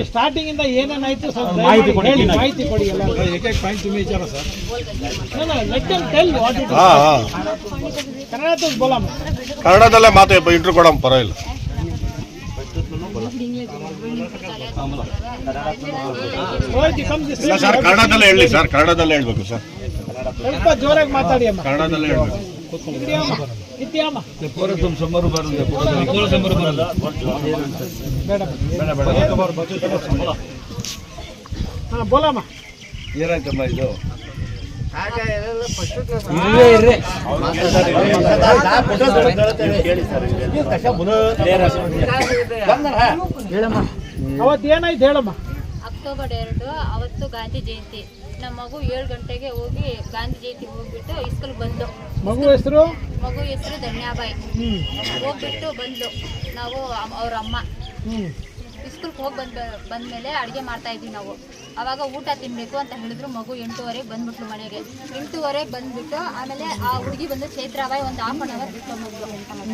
Starting ಇಂದ ಏನೇನಾಯ್ತು ಮಾಹಿತಿ ಕೊಡಿ ಎಲ್ಲ ಪಾಯಿಂಟ್ तुम्हें विचार sir let them tell what it is ಕನ್ನಡದಲ್ಲಿ ಬೋಲಮ್ಮ ಕನ್ನಡದಲ್ಲೇ ಮಾತು ಇಂಟ್ರು ಕೊಡಮ್ಮ ಪರವಾಗಿಲ್ಲ ಸರ್ ಕನ್ನಡದಲ್ಲೇ ಹೇಳಿ ಸರ್ ಕನ್ನಡದಲ್ಲೇ ಹೇಳ್ಬೇಕು ಸರ್ ಸ್ವಲ್ಪ ಜೋರಾಗಿ ಮಾತಾಡಿ ಅಮ್ಮ ಕನ್ನಡದಲ್ಲೇ ಹೇಳ್ಬೇಕು ಇತ್ಯಾಮ್ಮ ಹಾಂ ಬೋಲಮ್ಮ ಏನಾಯ್ತಮ್ಮ ಇದು ಅವತ್ತು ಏನಾಯ್ತು ಹೇಳಮ್ಮ. ಅಕ್ಟೋಬರ್ 2 ಅವತ್ತು ಗಾಂಧಿ ಜಯಂತಿ. ನಮ್ಮ ಮಗು 7 ಗಂಟೆಗೆ ಹೋಗಿ ಗಾಂಧಿ ಜಯಂತಿ ಹೋಗ್ಬಿಟ್ಟು ಸ್ಕೂಲ್ ಬಂದು ಮಗು ಹೆಸರು ಧನ್ಯಾಬಾಯಿ. ಹೋಗ್ಬಿಟ್ಟು ಬಂದು ನಾವು ಅವ್ರ ಅಮ್ಮ ಸ್ಕೂಲ್ಗೆ ಹೋಗಿ ಬಂದ್ಮೇಲೆ ಅಡುಗೆ ಮಾಡ್ತಾ ಇದ್ವಿ ನಾವು. ಅವಾಗ ಊಟ ತಿನ್ಬೇಕು ಅಂತ ಹೇಳಿದ್ರು. ಮಗು 8:30 ಬಂದ್ಬಿಟ್ಲು ಮನೆಗೆ. 8:30 ಬಂದ್ಬಿಟ್ಟು ಆಮೇಲೆ ಆ ಹುಡುಗಿ ಬಂದು ಚೈತ್ರಾಬಾಯಿ ಒಂದು ½ ಅನ್ ಅವರ್ ಬಿಟ್ಟು ಹೋಗ್ಲು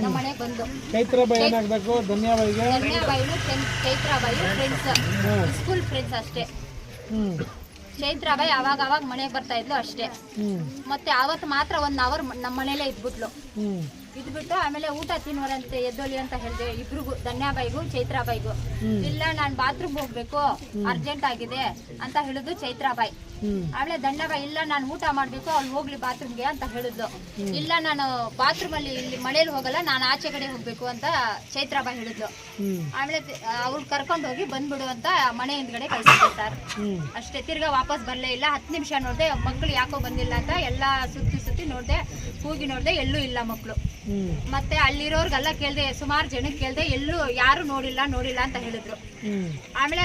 ನಮ್ಮ ಮನೆಗೆ ಬಂದು. ಚೈತ್ರಾಬಾಯಿ ಏನಾಗಬೇಕು ಧನ್ಯಾಬಾಯಿನು ಚೈತ್ರಾಬಾಯಿ ಫ್ರೆಂಡ್ಸ್, ಸ್ಕೂಲ್ ಫ್ರೆಂಡ್ಸ್ ಅಷ್ಟೇ. ಚೈತ್ರಾಬಾಯಿ ಅವಾಗ ಮನೆಗೆ ಬರ್ತಾ ಇದ್ಲು ಅಷ್ಟೇ. ಮತ್ತೆ ಅವತ್ತು ಮಾತ್ರ 1 ಅವರ್ ನಮ್ಮ ಮನೇಲೆ ಇದ್ಬಿಟ್ಲು. ಇದ್ಬಿಟ್ಟು ಆಮೇಲೆ ಊಟ ತಿನ್ನುವರಂತೆ ಎದ್ದೊಲಿ ಅಂತ ಹೇಳಿದೆ ಇಬ್ರಿಗೂ, ಧನ್ಯಾಬಾಯಿಗೂ ಚೈತ್ರಾಬಾಯಿಗೂ. ಇಲ್ಲ ನಾನು ಬಾತ್ರೂಮ್ ಹೋಗ್ಬೇಕು ಅರ್ಜೆಂಟ್ ಆಗಿದೆ ಅಂತ ಹೇಳಿದ್ರು ಚೈತ್ರಾಬಾಯಿ. ಆಮೇಲೆ ಧನ್ಯಾಬಾಯಿ ಇಲ್ಲ ನಾನು ಊಟ ಮಾಡ್ಬೇಕು ಅವ್ಳು ಹೋಗ್ಲಿ ಬಾತ್ರೂಮ್ಗೆ ಅಂತ ಹೇಳಿದ್ಲು. ಇಲ್ಲ ನಾನು ಬಾತ್ರೂಮ್ ಅಲ್ಲಿ ಇಲ್ಲಿ ಮನೇಲಿ ಹೋಗಲ್ಲ ನಾನು ಆಚೆ ಕಡೆ ಹೋಗ್ಬೇಕು ಅಂತ ಚೈತ್ರಾಬಾಯಿ ಹೇಳಿದ್ಲು. ಆಮೇಲೆ ಅವ್ಳು ಕರ್ಕೊಂಡು ಹೋಗಿ ಬಂದ್ಬಿಡು ಅಂತ ಮನೆ ಹಿಂದ್ಗಡೆ ಕಳ್ಸಿದ್ದೆ ಸರ್. ಅಷ್ಟೇ. ತಿರ್ಗಾ ವಾಪಸ್ ಬರ್ಲೇ ಇಲ್ಲ. 10 ನಿಮಿಷ ನೋಡ್ದೆ ಮಕ್ಳು ಯಾಕೋ ಬಂದಿಲ್ಲ ಅಂತ ಎಲ್ಲ ಸುತ್ತಿ ನೋಡ್ದೆ, ಕೂಗಿ ನೋಡ್ದೆ, ಎಲ್ಲೂ ಇಲ್ಲ ಮಕ್ಳು. ಮತ್ತೆ ಅಲ್ಲಿರೋರ್ಗೆಲ್ಲ ಕೇಳ್ದೆ, ಸುಮಾರು ಜನಕ್ಕೆ ಕೇಳ್ದೆ, ಎಲ್ಲೂ ಯಾರು ನೋಡಿಲ್ಲ ಅಂತ ಹೇಳಿದ್ರು. ಆಮೇಲೆ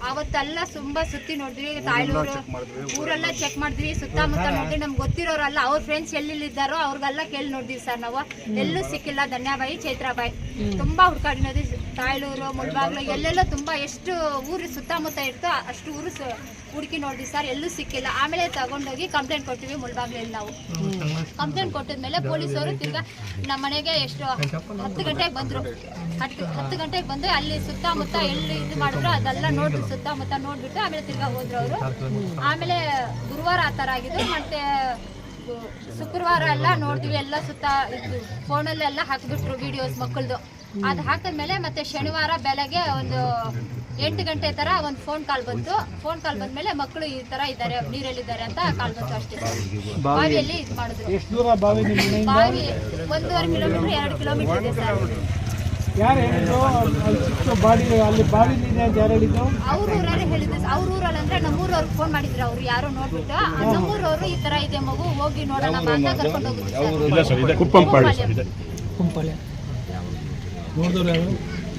ಅವತ್ತೆಲ್ಲ ತುಂಬಾ ಸುತ್ತಿ ನೋಡಿದ್ವಿ, ತಾಯ್ಲೂರು ಊರೆಲ್ಲ ಚೆಕ್ ಮಾಡಿದ್ವಿ, ಸುತ್ತಮುತ್ತ ನೋಡಿದ್ವಿ. ನಮ್ಗೆ ಗೊತ್ತಿರೋರಲ್ಲ ಅವ್ರ ಫ್ರೆಂಡ್ಸ್ ಎಲ್ಲಿದ್ದಾರೋ ಅವ್ರಿಗೆಲ್ಲ ಕೇಳಿ ನೋಡಿದ್ವಿ ಸರ್ ನಾವು. ಎಲ್ಲೂ ಸಿಕ್ಕಿಲ್ಲ ಧನ್ಯಾಬಾಯಿ ಚೈತ್ರಾಬಾಯಿ. ತುಂಬಾ ಹುಡ್ಕಾಡಿ ನೋಡಿದ್ವಿ, ತಾಯ್ಲೂರು ಮುಳ್ಬಾಗ್ಲು ಎಲ್ಲೆಲ್ಲ ತುಂಬಾ ಎಷ್ಟು ಊರು ಸುತ್ತಮುತ್ತ ಇರ್ತೋ ಅಷ್ಟು ಊರು ಹುಡುಕಿ ನೋಡಿದ್ವಿ ಸರ್, ಎಲ್ಲೂ ಸಿಕ್ಕಿಲ್ಲ. ಆಮೇಲೆ ತಗೊಂಡೋಗಿ ಕಂಪ್ಲೇಂಟ್ ಕೊಟ್ಟಿವಿ ಮುಳ್ಬಾಗ್ಲಲ್ಲಿ ನಾವು. ಕಂಪ್ಲೇಂಟ್ ಕೊಟ್ಟಿದ್ಮೇಲೆ ಪೊಲೀಸವರು ತಿರ್ಗಾ ನಮ್ಮ ಮನೆಗೆ ಎಷ್ಟು 10 ಗಂಟೆಗೆ ಬಂದ್ರು. 10 ಗಂಟೆಗೆ ಬಂದು ಅಲ್ಲಿ ಸುತ್ತಮುತ್ತ ಎಲ್ಲಿ ಇದು ಮಾಡಿದ್ರು ಅದೆಲ್ಲ ನೋಡಿದ್ರು, ಸುತ್ತಮುತ್ತ ನೋಡ್ಬಿಟ್ಟು ಆಮೇಲೆ ತಿರ್ಗಾ ಹೋದ್ರು ಅವರು. ಆಮೇಲೆ ಗುರುವಾರ ಆ ಥರ ಆಗಿದ್ದು. ಮತ್ತೆ ಶುಕ್ರವಾರ ಎಲ್ಲ ನೋಡಿದ್ವಿ, ಎಲ್ಲ ಸುತ್ತ ಫೋನಲ್ಲೆಲ್ಲ ಹಾಕಿಬಿಟ್ರು ವಿಡಿಯೋಸ್ ಮಕ್ಕಳದು. ಅದು ಹಾಕಿದ್ಮೇಲೆ ಮತ್ತೆ ಶನಿವಾರ ಬೆಳಗ್ಗೆ ಒಂದು 8 ಗಂಟೆ ತರ ಒಂದು ಫೋನ್ ಕಾಲ್ ಬಂತು. ಫೋನ್ ಕಾಲ್ ಬಂದ್ಮೇಲೆ ಮಕ್ಕಳು ಈ ತರ ಇದ್ದಾರೆ, ನೀರಲ್ಲಿದ್ದಾರೆ ಅಂತ ಕಾಲ್ ಬಂತು ಅಷ್ಟೇ. ಬಾವಿಯಲ್ಲಿ ಇದು ಮಾಡಿದ್ರು. ಎಷ್ಟು ದೂರ ಬಾವಿ? ಬಾವಿ 1.5 ಕಿಲೋಮೀಟರ್ 2 ಕಿಲೋಮೀಟರ್ ಇದೆ ಸರ್. ಯಾರು ಹೇಳಿದ್ರು ಬಾಡಿ ಅಲ್ಲಿ ಬಾವಿ ಇದೆ ಅಂತ ಯಾರು ಹೇಳಿದ್ರು? ಅವ್ರ ಊರಲ್ಲೇ ಹೇಳಿದ್ರು. ಅವ್ರ ಊರಲ್ಲಿ ಅಂದ್ರೆ ನಮ್ಮೂರವ್ರಿಗೆ ಫೋನ್ ಮಾಡಿದ್ರು. ಅವ್ರು ಯಾರೋ ನೋಡ್ಬಿಟ್ಟು ನಮ್ಮೂರವರು ಈ ತರ ಇದೆ ಮಗು ಹೋಗಿ ನೋಡೋಣ ಅಂತ ಕರ್ಕೊಂಡು ಹೋಗಿದ್ರು.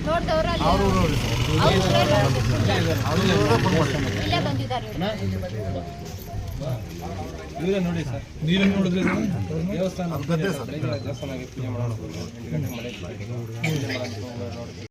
ನೋಡಿದವರು ಇಲ್ಲೇ ಬಂದಿದ್ದಾರೆ. ನೋಡಿ ಸರ್, ನೀರನ್ನು ನೋಡಿದ್ರೆ ದೇವಸ್ಥಾನ